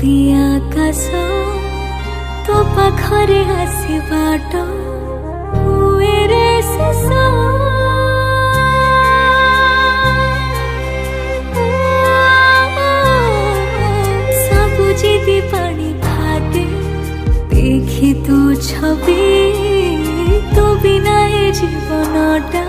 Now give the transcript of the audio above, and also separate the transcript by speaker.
Speaker 1: भी आकाश तो पाखरे आसबाट हुए रे शेष सबुजिदी पानी फाटे देखी तू छवि तो बिना ए जीवनटा